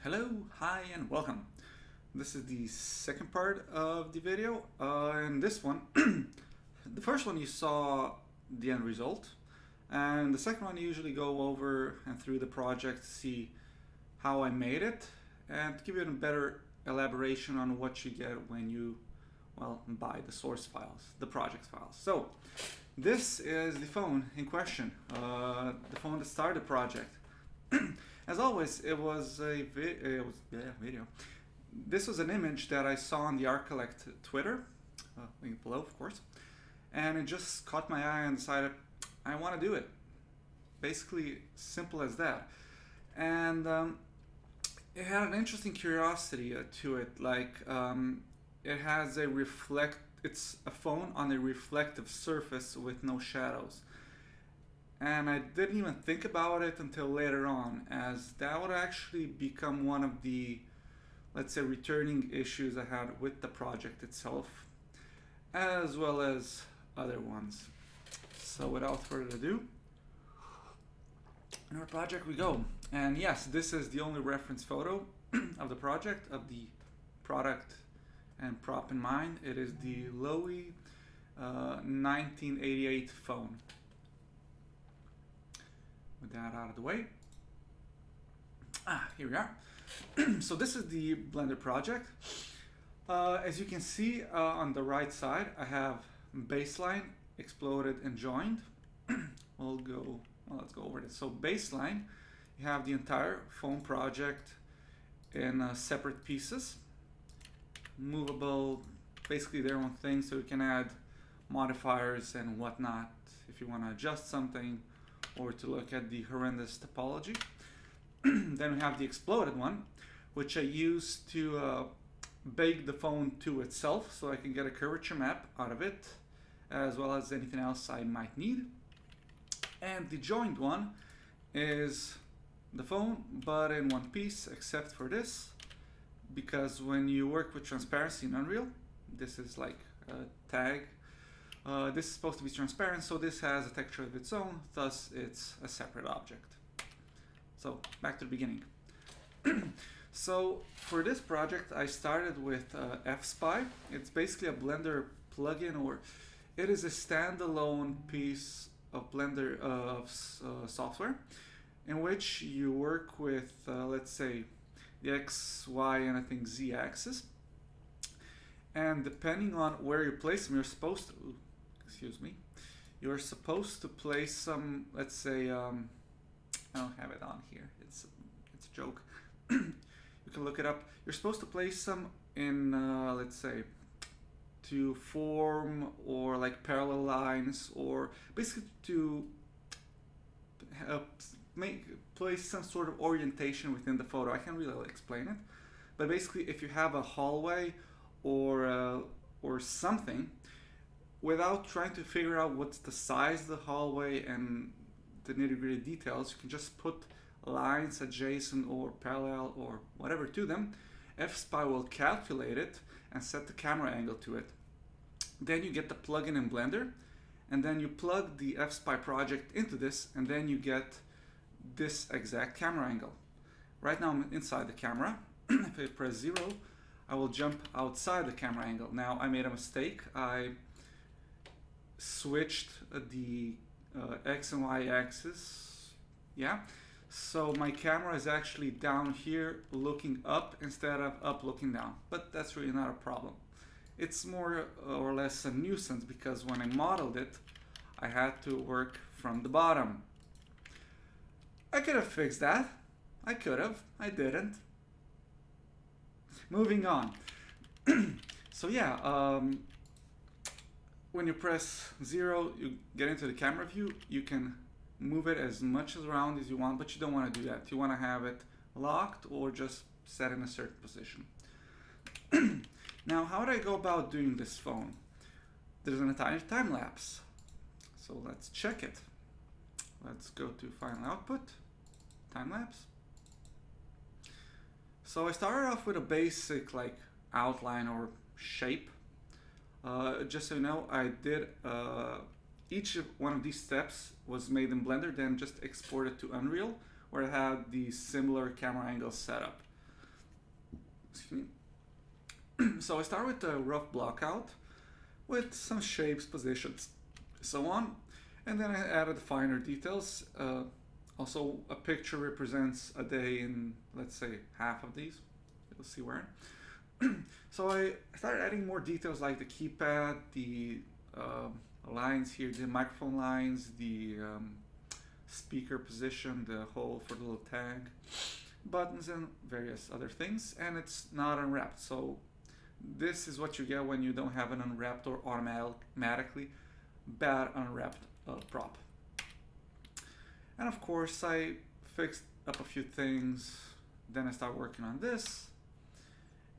Hello, hi, and welcome. This is the second part of the video. In this one, the first one you saw the end result, and the second one you usually go over and through the project to see how I made it and to give you a better elaboration on what you get when you, well, buy the source files, the project files. So, this is the phone in question, the phone that started the project. As always, it was video. This was an image that I saw on the ArtCollect Twitter, link below, of course, and it just caught my eye and decided I want to do it. Basically, simple as that. And it had an interesting curiosity to it. It has it's a phone on a reflective surface with no shadows. And I didn't even think about it until later on, as that would actually become one of the, let's say, returning issues I had with the project itself, as well as other ones. So without further ado, in our project we go. And yes, this is the only reference photo of the project, of the product and prop in mind. It is the Loewe 1988 phone. With that out of the way, here we are. So this is the Blender project. As you can see on the right side, I have baseline, exploded, and joined. Let's go over this. So baseline, you have the entire phone project in separate pieces, movable, basically their own thing, so you can add modifiers and whatnot if you want to adjust something or to look at the horrendous topology. Then we have the exploded one, which I use to bake the phone to itself so I can get a curvature map out of it, as well as anything else I might need. And the joined one is the phone, but in one piece, except for this, because when you work with transparency in Unreal, this is like a tag. This is supposed to be transparent, so this has a texture of its own, thus it's a separate object. So back to the beginning. So for this project, I started with FSpy. It's basically a Blender plugin, or it is a standalone piece of Blender software in which you work with, let's say, the X, Y, and I think Z axis. And depending on where you place them, you're supposed to place some, let's say, I don't have it on here, it's a joke. You can look it up. You're supposed to place some in, let's say, to form or like parallel lines, or basically to place some sort of orientation within the photo. I can't really explain it, but basically if you have a hallway or something, without trying to figure out what's the size of the hallway and the nitty-gritty details, you can just put lines adjacent or parallel or whatever to them. FSpy will calculate it and set the camera angle to it. Then you get the plugin in Blender, and then you plug the FSpy project into this, and then you get this exact camera angle. Right now I'm inside the camera. If I press 0, I will jump outside the camera angle. Now I made a mistake. I switched the X and Y axis, so my camera is actually down here looking up instead of up looking down, but that's really not a problem. It's more or less a nuisance because when I modeled it, I had to work from the bottom. I could have fixed that. I didn't. Moving on. So yeah, when you press 0, you get into the camera view. You can move it as much around as you want, but you don't want to do that. You want to have it locked or just set in a certain position. Now, how do I go about doing this phone? There's an entire time lapse. So let's check it. Let's go to Final Output, time lapse. So I started off with a basic like outline or shape. Just so you know, I did each one of these steps was made in Blender, then just exported to Unreal, where I had the similar camera angle setup. Excuse me. So I start with a rough block out with some shapes, positions, so on, and then I added finer details. Also, a picture represents a day in, let's say, half of these. You'll see where. So I started adding more details like the keypad, the lines here, the microphone lines, the speaker position, the hole for the little tag, buttons, and various other things. And it's not unwrapped. So this is what you get when you don't have an unwrapped or automatically bad unwrapped prop. And of course I fixed up a few things, then I start working on this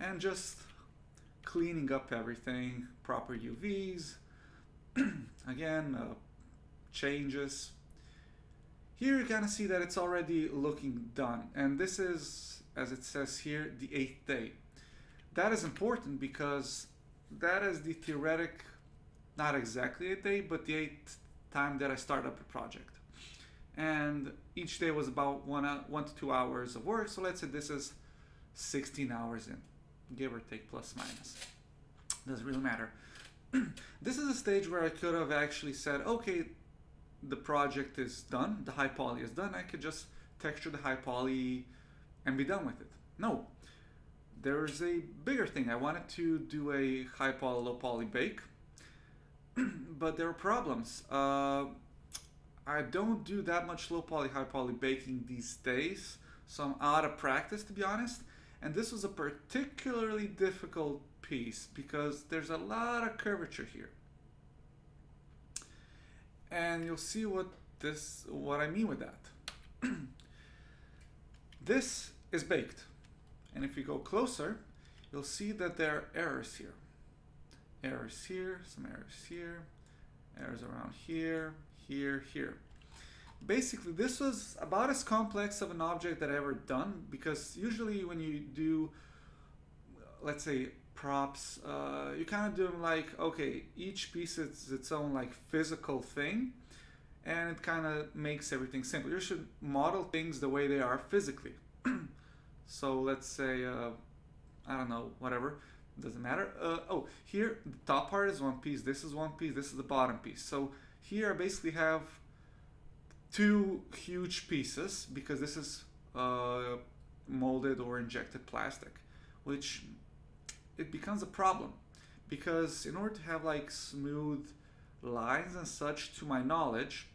and just cleaning up everything, proper UVs, again, changes. Here you kind of see that it's already looking done, and this is, as it says here, the 8th day. That is important because that is the theoretic, not exactly 8th day, but the 8th time that I started up a project. And each day was about 1 to 2 hours of work, so let's say this is 16 hours in, give or take, plus minus. Doesn't really matter. This is a stage where I could have actually said, okay, the project is done, the high poly is done, I could just texture the high poly and be done with it. No, there's a bigger thing. I wanted to do a high poly, low poly bake, but there are problems. I don't do that much low poly, high poly baking these days, so I'm out of practice, to be honest. And this was a particularly difficult piece because there's a lot of curvature here. And you'll see what I mean with that. This is baked. And if you go closer, you'll see that there are errors here. Errors here, some errors here, errors around here, here. Basically, this was about as complex of an object that I ever done, because usually when you do, let's say, props, you kind of do them like, okay, each piece is its own like physical thing, and it kind of makes everything simple. You should model things the way they are physically. So let's say, I don't know, whatever, doesn't matter. Oh, here the top part is one piece, this is one piece, this is the bottom piece. So here I basically have two huge pieces because this is molded or injected plastic, which it becomes a problem because in order to have like smooth lines and such, to my knowledge,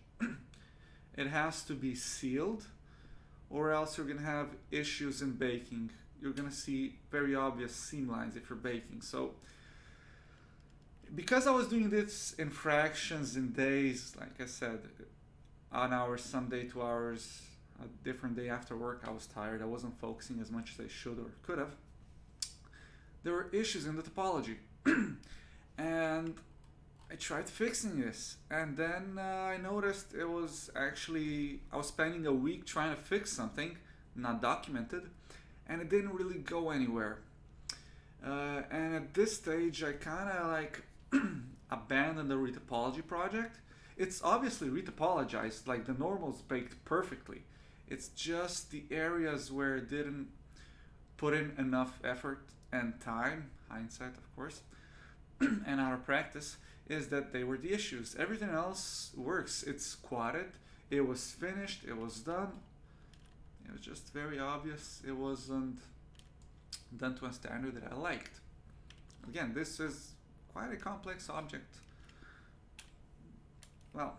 it has to be sealed, or else you're gonna have issues in baking. You're gonna see very obvious seam lines if you're baking. So because I was doing this in fractions in days, like I said, an hour, some day 2 hours, a different day after work, I was tired. I wasn't focusing as much as I should or could have. There were issues in the topology. And I tried fixing this. And then I noticed it was actually, I was spending a week trying to fix something, not documented, and it didn't really go anywhere. And at this stage, I kind of like abandoned the retopology project. It's obviously retopologized, like the normal's baked perfectly. It's just the areas where it didn't put in enough effort and time, hindsight of course, and out of practice, is that they were the issues. Everything else works. It's quadded, it was finished, it was done. It was just very obvious it wasn't done to a standard that I liked. Again, this is quite a complex object. Well,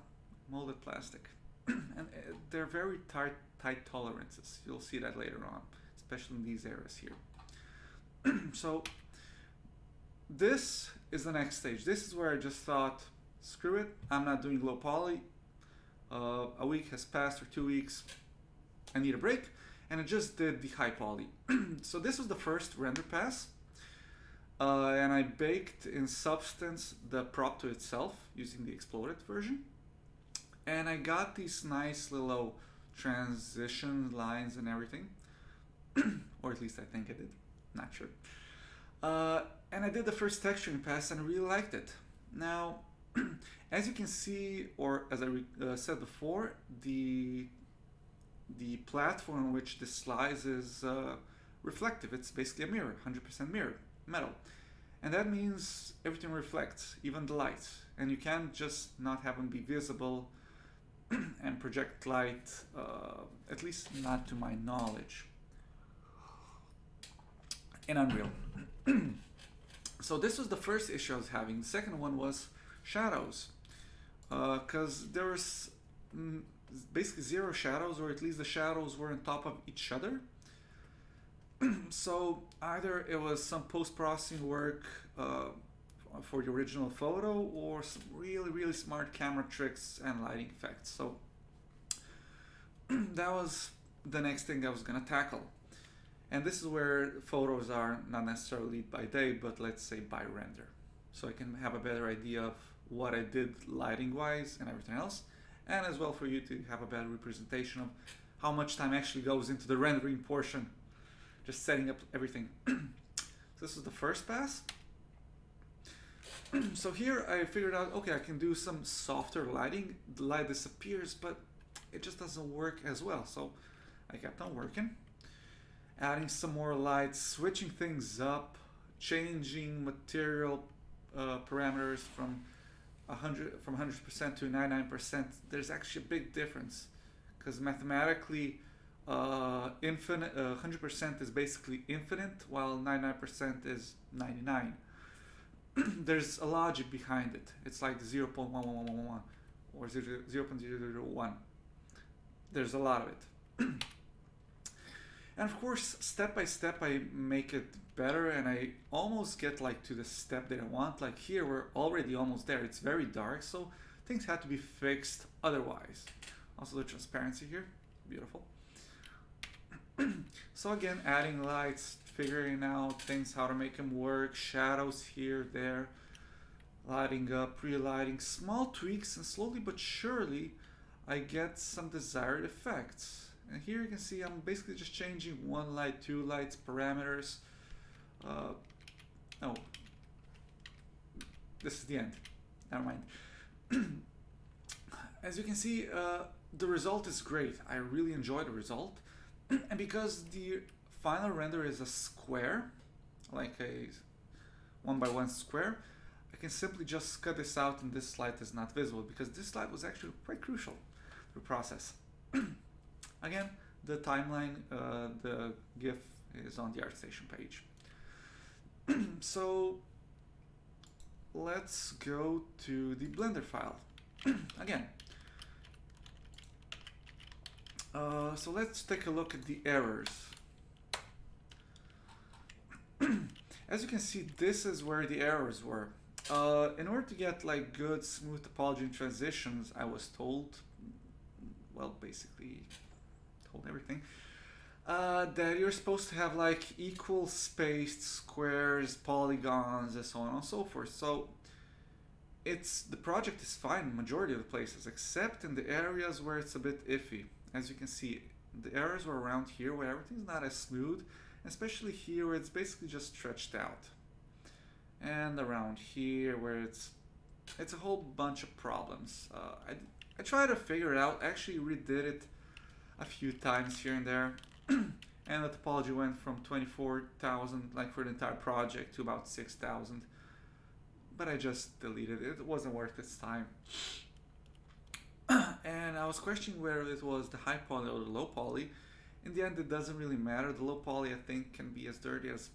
molded plastic. And they're very tight tolerances. You'll see that later on, especially in these areas here. So this is the next stage. This is where I just thought, screw it, I'm not doing low poly. A week has passed, or 2 weeks. I need a break, and I just did the high poly. So this was the first render pass, and I baked in Substance the prop to itself using the exploded version, and I got these nice little transition lines and everything, or at least I think I did, not sure. And I did the first texturing pass and I really liked it. Now, as you can see, or as I said before, the platform on which this slides is reflective. It's basically a mirror, 100% mirror, metal. And that means everything reflects, even the light. And you can't just not have them be visible and project light, at least not to my knowledge, in Unreal. So this was the first issue I was having. The second one was shadows, because there was basically zero shadows, or at least the shadows were on top of each other. So either it was some post-processing work for the original photo, or some really smart camera tricks and lighting effects. So that was the next thing I was gonna tackle. And this is where photos are not necessarily by day, but let's say by render. So I can have a better idea of what I did lighting wise and everything else. And as well for you to have a better representation of how much time actually goes into the rendering portion, just setting up everything. So this is the first pass. So here I figured out, okay, I can do some softer lighting. The light disappears, but it just doesn't work as well. So I kept on working, adding some more lights, switching things up, changing material parameters from 100% to 99%. There's actually a big difference, because mathematically, 100% is basically infinite, while 99% is 99. There's a logic behind it. It's like 0.1111 or 0.001. There's a lot of it. And of course, step by step, I make it better, and I almost get like to the step that I want. Like here, we're already almost there. It's very dark, so things had to be fixed otherwise. Also the transparency here, beautiful. So again, adding lights, figuring out things, how to make them work, shadows here, there, lighting up, pre-lighting, small tweaks, and slowly but surely, I get some desired effects. And here you can see I'm basically just changing one light, two lights, parameters. No, this is the end. Never mind. As you can see, the result is great. I really enjoy the result. And because the final render is a square, like a 1x1 square, I can simply just cut this out and this light is not visible, because this light was actually quite crucial to the process. Again, the timeline, the GIF is on the ArtStation page. So let's go to the Blender file. Again, so let's take a look at the errors. As you can see, this is where the errors were. In order to get like good smooth topology and transitions, I was told, well, basically told everything, that you're supposed to have like equal spaced squares, polygons, and so on and so forth. So the project is fine in majority of the places, except in the areas where it's a bit iffy. As you can see, the errors were around here where everything's not as smooth, especially here where it's basically just stretched out, and around here where it's a whole bunch of problems. I tried to figure it out, actually redid it a few times here and there, and the topology went from 24,000 like for the entire project to about 6,000, but I just deleted it. It wasn't worth its time. And I was questioning whether it was the high poly or the low poly. In the end, it doesn't really matter. The low poly, I think, can be as dirty as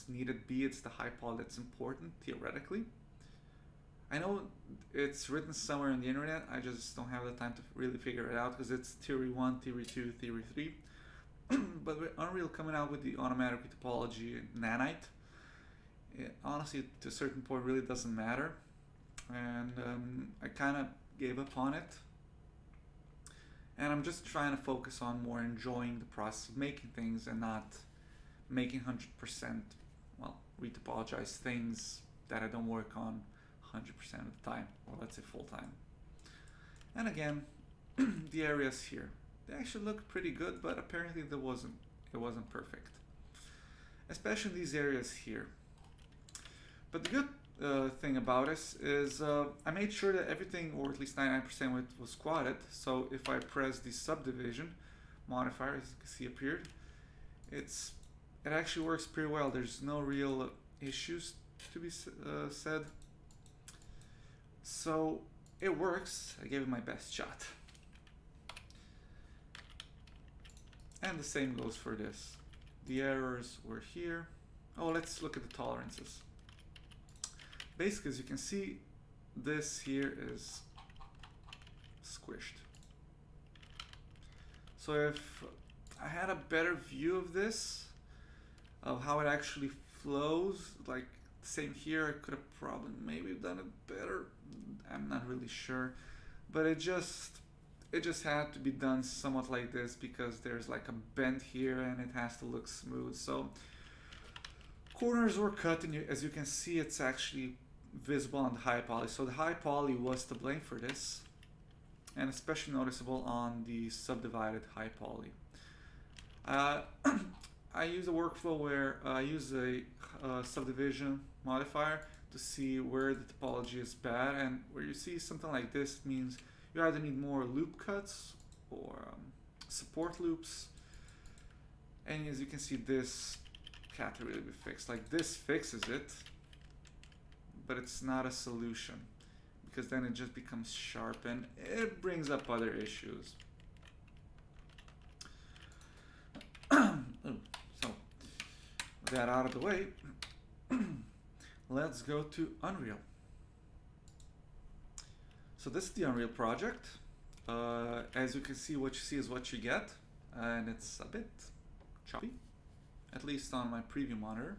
needed be. It's the high poly that's important, theoretically. I know it's written somewhere on the internet. I just don't have the time to really figure it out, because it's theory 1, theory 2, theory 3. But with Unreal coming out with the automatic topology nanite, it, honestly, to a certain point, really doesn't matter. And I kind of gave up on it. And I'm just trying to focus on more enjoying the process of making things, and not making 100%, well, retopologize things that I don't work on 100% of the time, or let's say full time. And again, the areas here, they actually look pretty good, but apparently it wasn't perfect, especially in these areas here. But the good thing about this is I made sure that everything, or at least 99% was squatted. So if I press the subdivision modifier, as you can see appeared, it's it actually works pretty well. There's no real issues to be said. So it works. I gave it my best shot. And the same goes for this. The errors were here. Oh, let's look at the tolerances. Basically, as you can see, this here is squished. So if I had a better view of this, of how it actually flows, like same here, I could have probably maybe done it better. I'm not really sure, but it just had to be done somewhat like this because there's like a bend here and it has to look smooth. So corners were cut, and as you can see, it's actually visible on the high poly. So the high poly was to blame for this, and especially noticeable on the subdivided high poly. I use a workflow where I use a subdivision modifier to see where the topology is bad, and where you see something like this means you either need more loop cuts or support loops. And as you can see, this can't really be fixed. Like this fixes it, but it's not a solution, because then it just becomes sharp and it brings up other issues. So with that out of the way, let's go to Unreal. So this is the Unreal project. As you can see, what you see is what you get, and it's a bit choppy, at least on my preview monitor.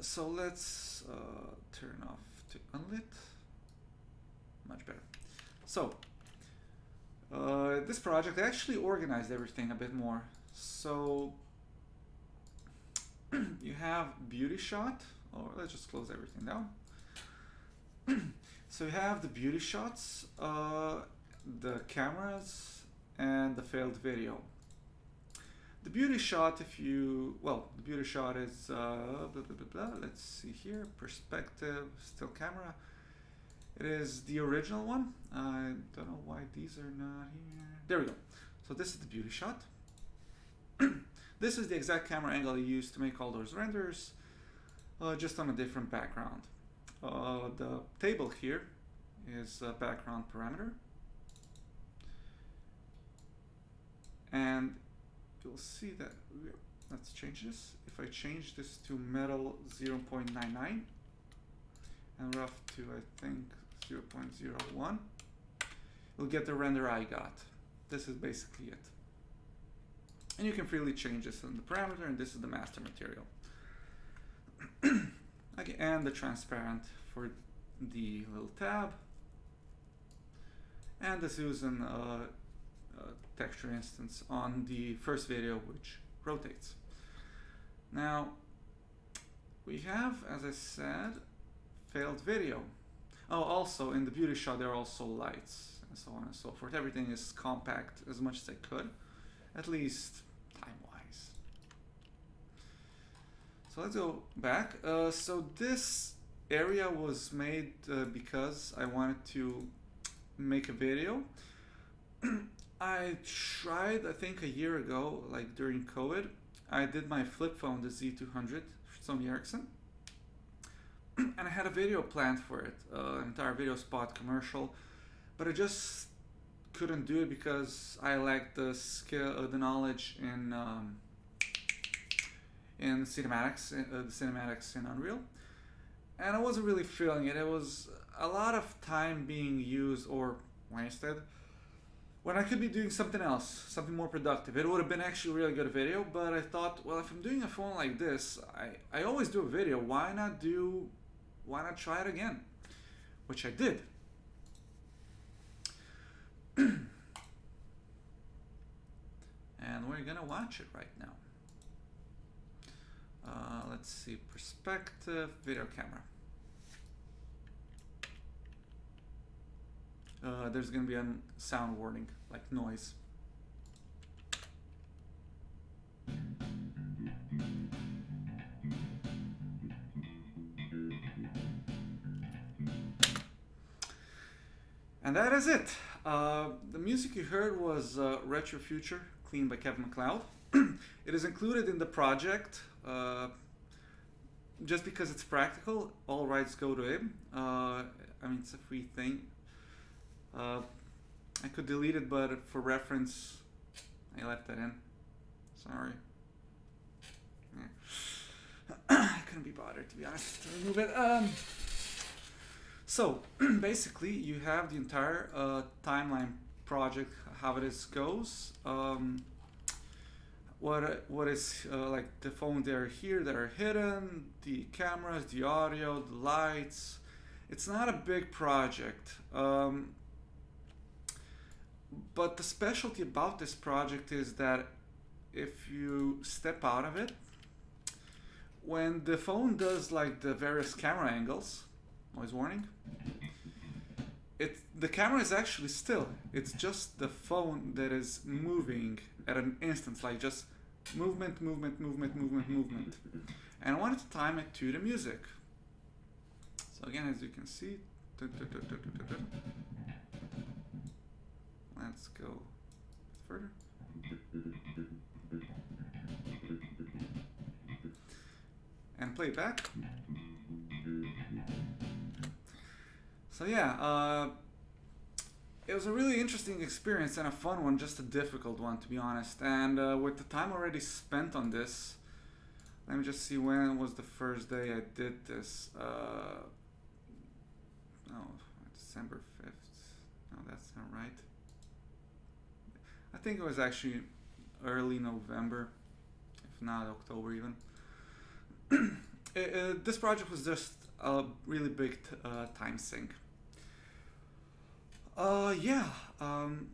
So let's turn off to unlit. Much better. So this project, I actually organized everything a bit more. So you have beauty shot, or let's just close everything down. So you have the beauty shots, the cameras, and the failed video. The beauty shot, the beauty shot is, let's see here, perspective, still camera. It is the original one. I don't know why these are not here. There we go. So this is the beauty shot. This is the exact camera angle I used to make all those renders, just on a different background. The table here is a background parameter, and you'll see that, let's change this. If I change this to metal 0.99 and rough to, I think, 0.01, you'll get the render I got. This is basically it. And you can freely change this in the parameter, and this is the master material. Okay, and the transparent for the little tab. And this is a texture instance on the first video, which rotates. Now, we have, as I said, failed video. Oh, also in the beauty shot, there are also lights and so on and so forth. Everything is compact as much as I could, at least time-wise. So let's go back. So this area was made because I wanted to make a video. I tried, I think a year ago, like during COVID, I did my flip phone, the Z200, Sony Ericsson, and I had a video planned for it, an entire video spot commercial, but I just couldn't do it because I lacked the skill, the knowledge in cinematics, the cinematics in Unreal, and I wasn't really feeling it. It was a lot of time being used or wasted when I could be doing something else, something more productive. It would have been actually a really good video, but I thought, well, if I'm doing a phone like this, I always do a video. Why not try it again? Which I did. And we're gonna watch it right now. Let's see, perspective, video camera. There's gonna be a sound warning, like noise. And that is it. The music you heard was Retro Future, cleaned by Kevin MacLeod. It is included in the project just because it's practical. All rights go to him. I mean, it's a free thing. I could delete it, but for reference, I left that in. Sorry. Yeah. I couldn't be bothered, to be honest, to remove it. So basically, you have the entire timeline project, how goes. What is like the phones that are here that are hidden, the cameras, the audio, the lights. It's not a big project. But the specialty about this project is that if you step out of it, when the phone does like the various camera angles, noise warning, the camera is actually still. It's just the phone that is moving at an instance, like just movement, movement, movement, movement, movement. And I wanted to time it to the music. So again, as you can see, let's go further. And play it back. So yeah, it was a really interesting experience and a fun one, just a difficult one to be honest. And with the time already spent on this, let me just see when was the first day I did this. December 5th. No, that's not right. I think it was actually early November, if not October even. This project was just a really big time sink.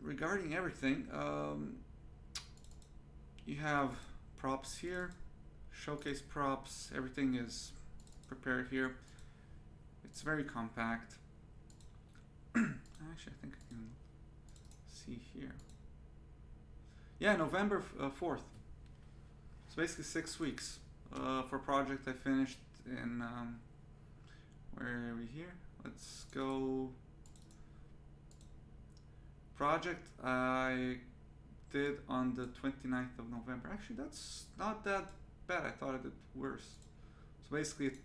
Regarding everything, you have props here, showcase props, everything is prepared here. It's very compact. Actually, I think I can see here. Yeah, November 4th. It's basically 6 weeks for a project I finished in, where are we here? Let's go. Project I did on the 29th of November. Actually, that's not that bad. I thought it did worse. So basically it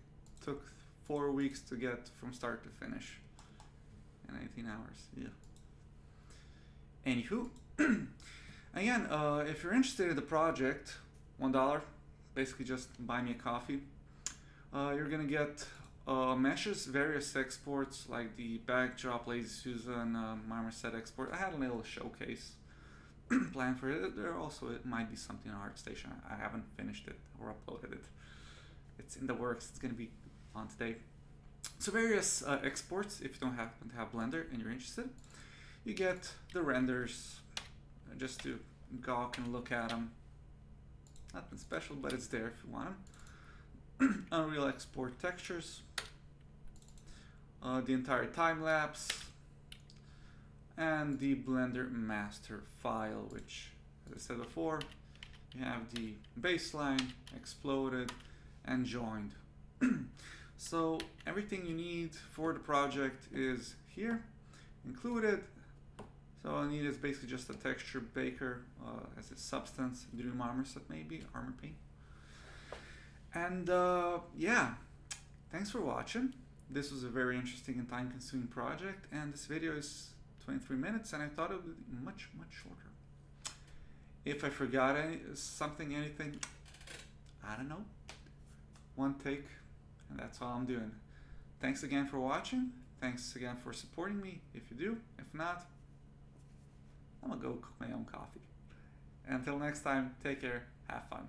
took 4 weeks to get from start to finish in 18 hours. Yeah. Anywho, again, if you're interested in the project, $1, basically just buy me a coffee. You're gonna get meshes, various exports like the backdrop, Lazy Susan, Marmoset export. I had a little showcase planned for it. There also it might be something on ArtStation. I haven't finished it or uploaded it. It's in the works. It's gonna be on today. So various exports. If you don't happen to have Blender and you're interested, you get the renders just to gawk and look at them. Nothing special, but it's there if you want them. Unreal export textures, the entire time lapse, and the Blender master file, which, as I said before, you have the baseline, exploded, and joined. So everything you need for the project is here, included. So all I need is basically just a texture baker as a substance, Drew Marmoset maybe, armor paint. And yeah, thanks for watching. This was a very interesting and time-consuming project, and this video is 23 minutes, and I thought it would be much, much shorter. If I forgot anything, I don't know. One take, and that's all I'm doing. Thanks again for watching. Thanks again for supporting me, if you do. If not, I'm gonna go cook my own coffee. Until next time, take care, have fun.